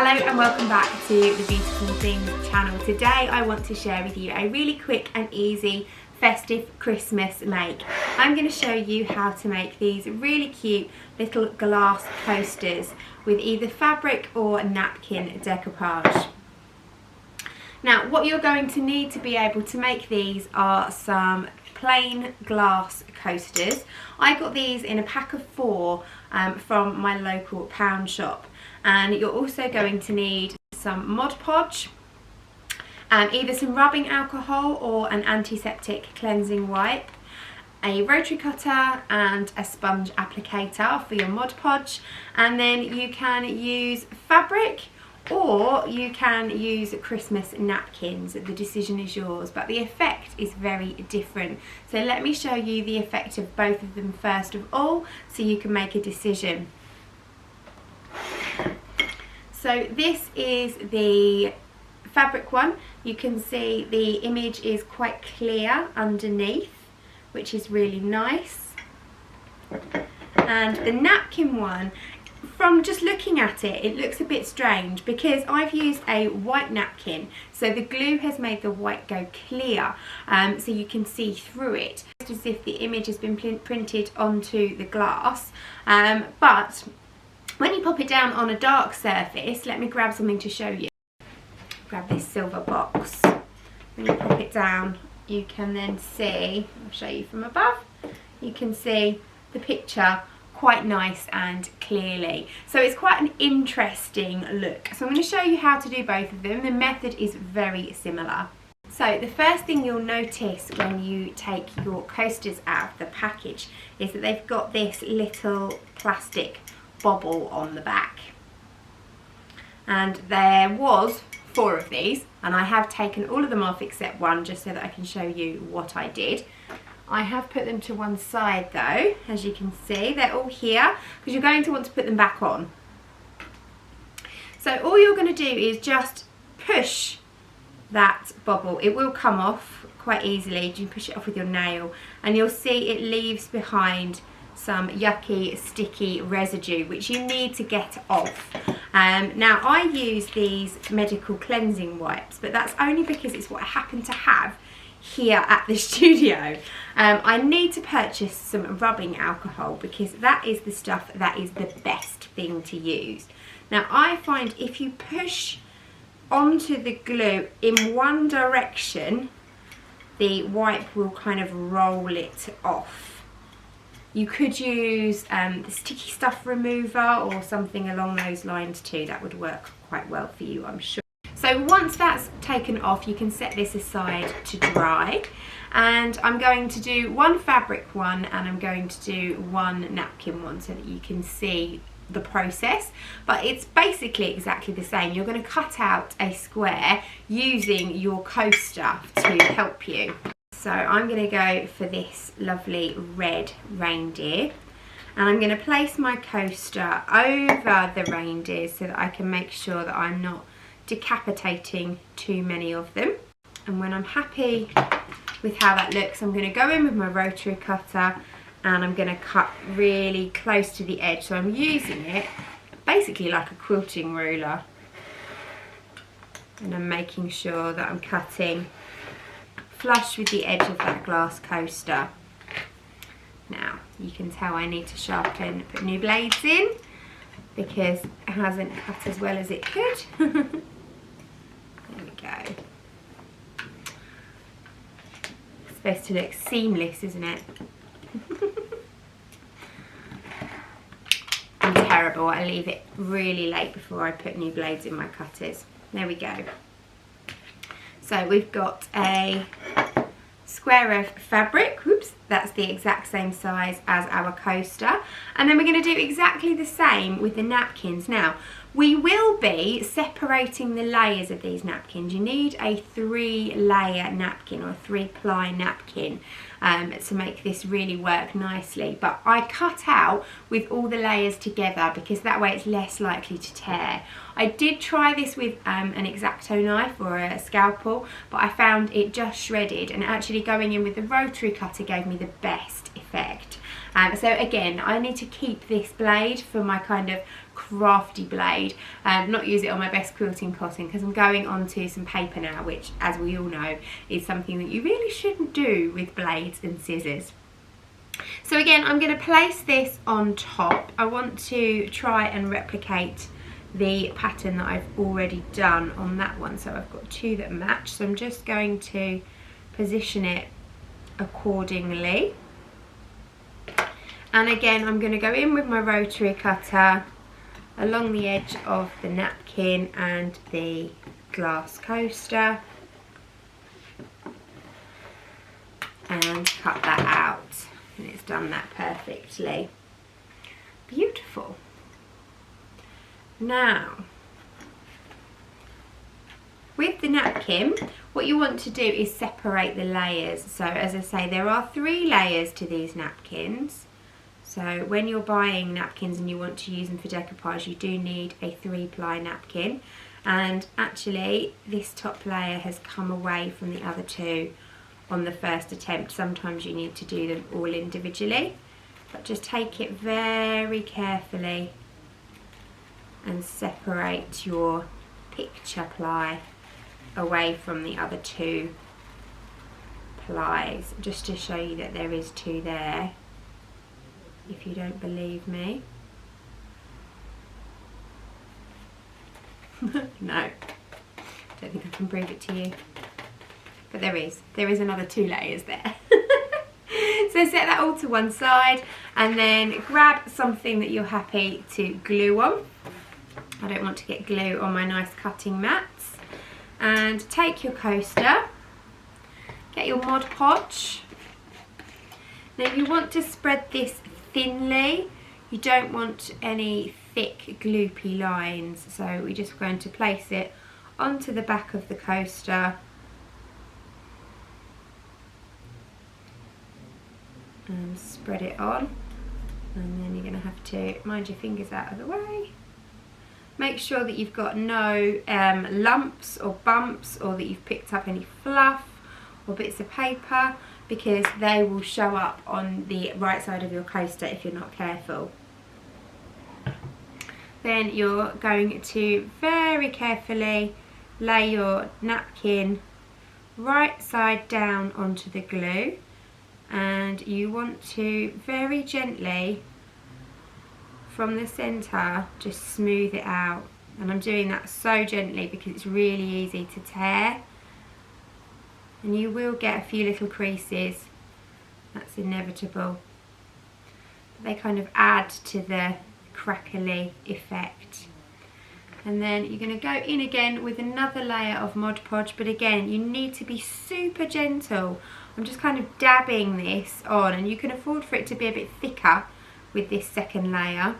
Hello and welcome back to the Beautiful Things channel. Today I want to share with you a really quick and easy festive Christmas make. I'm going to show you how to make these really cute little glass coasters with either fabric or napkin decoupage. Now what you're going to need to be able to make these are some plain glass coasters. I got these in a pack of 4 from my local pound shop, and you're also going to need some Mod Podge, either some rubbing alcohol or an antiseptic cleansing wipe, a rotary cutter and a sponge applicator for your Mod Podge, and then you can use fabric or you can use Christmas napkins. The decision is yours, but the effect is very different. So let me show you the effect of both of them first of all, so you can make a decision. So this is the fabric one. You can see the image is quite clear underneath, which is really nice. And the napkin one, from just looking at it, it looks a bit strange because I've used a white napkin, so the glue has made the white go clear, so you can see through it, just as if the image has been printed onto the glass. But when you pop it down on a dark surface, let me grab something to show you. Grab this silver box. When you pop it down, you can then see, I'll show you from above, you can see the picture quite nice and clearly. So it's quite an interesting look. So I'm going to show you how to do both of them. The method is very similar. So the first thing you'll notice when you take your coasters out of the package is that they've got this little plastic bobble on the back. And there was 4 of these, and I have taken all of them off except one just so that I can show you what I did. I have put them to one side though, as you can see. They're all here because you're going to want to put them back on. So all you're going to do is just push that bobble. It will come off quite easily. You push it off with your nail and you'll see it leaves behind some yucky sticky residue which you need to get off. Now I use these medical cleansing wipes, but that's only because it's what I happen to have here at the studio. I need to purchase some rubbing alcohol because that is the stuff that is the best thing to use. Now I find if you push onto the glue in one direction, the wipe will kind of roll it off. You could use the sticky stuff remover or something along those lines too. That would work quite well for you, I'm sure. So once that's taken off, you can set this aside to dry. And I'm going to do one fabric one and I'm going to do one napkin one so that you can see the process. But it's basically exactly the same. You're going to cut out a square using your coaster to help you. So I'm going to go for this lovely red reindeer. And I'm going to place my coaster over the reindeers so that I can make sure that I'm not decapitating too many of them. And when I'm happy with how that looks, I'm going to go in with my rotary cutter and I'm going to cut really close to the edge. So I'm using it basically like a quilting ruler, and I'm making sure that I'm cutting flush with the edge of that glass coaster. Now you can tell I need to put new blades in because it hasn't cut as well as it could. There we go. It's supposed to look seamless, isn't it? I'm terrible. I leave it really late before I put new blades in my cutters. There we go. So we've got a square of fabric, whoops, that's the exact same size as our coaster, and then we're going to do exactly the same with the napkins. Now we will be separating the layers of these napkins. You need a 3-layer napkin or a 3-ply napkin to make this really work nicely, but I cut out with all the layers together because that way it's less likely to tear. I did try this with an X-Acto knife or a scalpel, but I found it just shredded, and actually going in with the rotary cutter gave me the best effect. So again, I need to keep this blade for my kind of crafty blade, not use it on my best quilting cotton, because I'm going on to some paper now, which, as we all know, is something that you really shouldn't do with blades and scissors. So again, I'm going to place this on top. I want to try and replicate the pattern that I've already done on that one, so I've got two that match, so I'm just going to position it accordingly. And again, I'm going to go in with my rotary cutter along the edge of the napkin and the glass coaster and cut that out, and it's done that perfectly. Beautiful. Now, with the napkin, what you want to do is separate the layers. So as I say, there are 3 layers to these napkins. So when you're buying napkins and you want to use them for decoupage, you do need a 3-ply napkin. And actually, this top layer has come away from the other 2 on the first attempt. Sometimes you need to do them all individually, but just take it very carefully and separate your picture ply away from the other 2 plies, just to show you that there is 2 there, if you don't believe me. No, don't think I can prove it to you, but there is another 2 layers there. So set that all to one side, and then grab something that you're happy to glue on. I don't want to get glue on my nice cutting mats. And take your coaster, get your Mod Podge. Now you want to spread this thinly, you don't want any thick gloopy lines, so we're just going to place it onto the back of the coaster and spread it on, and then you're going to have to mind your fingers out of the way. Make sure that you've got no lumps or bumps, or that you've picked up any fluff or bits of paper, because they will show up on the right side of your coaster if you're not careful. Then you're going to very carefully lay your napkin right side down onto the glue, and you want to very gently from the centre just smooth it out. And I'm doing that so gently because it's really easy to tear, and you will get a few little creases, that's inevitable, but they kind of add to the crackly effect. And then you're going to go in again with another layer of Mod Podge, but again you need to be super gentle. I'm just kind of dabbing this on, and you can afford for it to be a bit thicker with this second layer.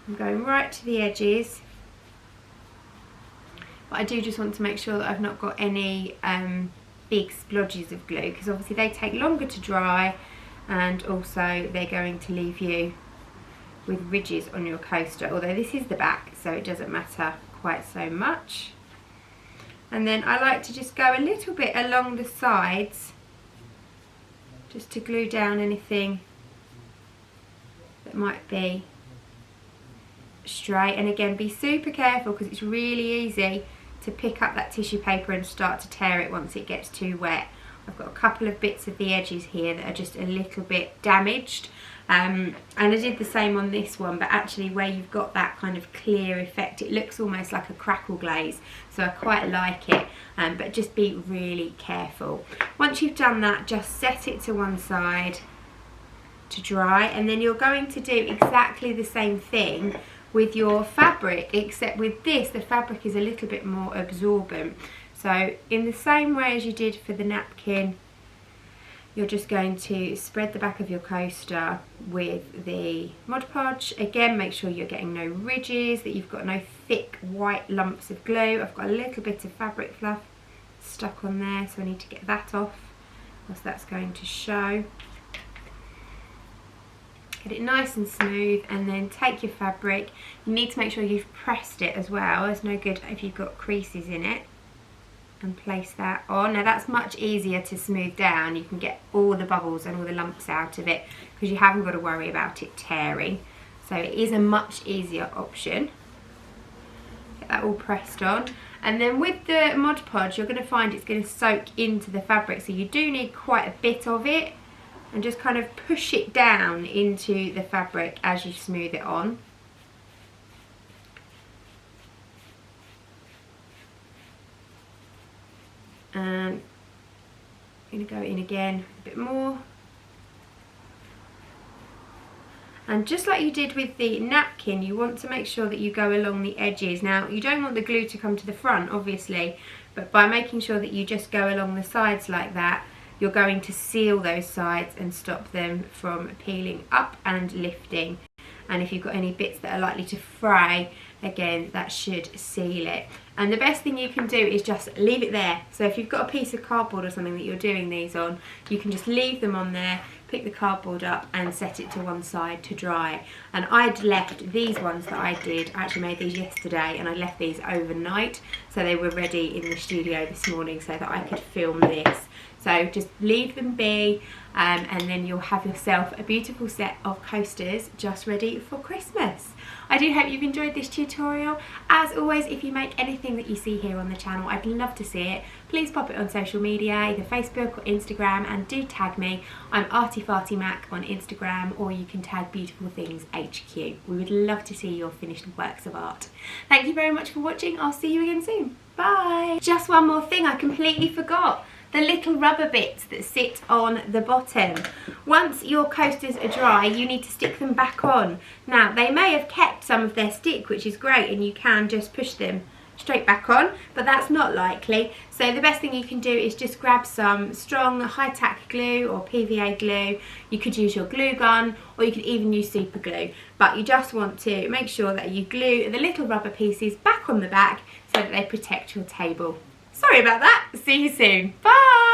I'm going right to the edges, but I do just want to make sure that I've not got any big splodges of glue, because obviously they take longer to dry, and also they're going to leave you with ridges on your coaster, although this is the back so it doesn't matter quite so much. And then I like to just go a little bit along the sides just to glue down anything that might be stray. And again, be super careful because it's really easy to pick up that tissue paper and start to tear it once it gets too wet. I've got a couple of bits of the edges here that are just a little bit damaged, and I did the same on this one, but actually where you've got that kind of clear effect, it looks almost like a crackle glaze, so I quite like it, but just be really careful. Once you've done that, just set it to one side to dry, and then you're going to do exactly the same thing with your fabric, except with this the fabric is a little bit more absorbent. So in the same way as you did for the napkin, you're just going to spread the back of your coaster with the Mod Podge. Again, make sure you're getting no ridges, that you've got no thick white lumps of glue. I've got a little bit of fabric fluff stuck on there, so I need to get that off, because that's going to show. Get it nice and smooth, and then take your fabric. You need to make sure you've pressed it as well. It's no good if you've got creases in it. and place that on. Now that's much easier to smooth down. You can get all the bubbles and all the lumps out of it because you haven't got to worry about it tearing. So it is a much easier option. Get that all pressed on. And then with the Mod Podge, you're going to find it's going to soak into the fabric, so you do need quite a bit of it, and just kind of push it down into the fabric as you smooth it on. And I'm going to go in again a bit more. And just like you did with the napkin, you want to make sure that you go along the edges. Now, you don't want the glue to come to the front, obviously, but by making sure that you just go along the sides like that, you're going to seal those sides and stop them from peeling up and lifting. And if you've got any bits that are likely to fray, again, that should seal it. And the best thing you can do is just leave it there. So if you've got a piece of cardboard or something that you're doing these on, you can just leave them on there, pick the cardboard up and set it to one side to dry. And I'd left these ones that I did, I actually made these yesterday, and I left these overnight, so they were ready in the studio this morning so that I could film this. So just leave them be, and then you'll have yourself a beautiful set of coasters just ready for Christmas. I do hope you've enjoyed this tutorial. As always, if you make anything that you see here on the channel, I'd love to see it. Please pop it on social media, either Facebook or Instagram, and do tag me. I'm ArtyFartyMac on Instagram, or you can tag Beautiful Things HQ. We would love to see your finished works of art. Thank you very much for watching. I'll see you again soon. Bye. Just one more thing I completely forgot. The little rubber bits that sit on the bottom. Once your coasters are dry, you need to stick them back on. Now, they may have kept some of their stick, which is great, and you can just push them straight back on, but that's not likely. So the best thing you can do is just grab some strong high-tack glue or PVA glue. You could use your glue gun, or you could even use super glue, but you just want to make sure that you glue the little rubber pieces back on the back so that they protect your table. Sorry about that. See you soon. Bye.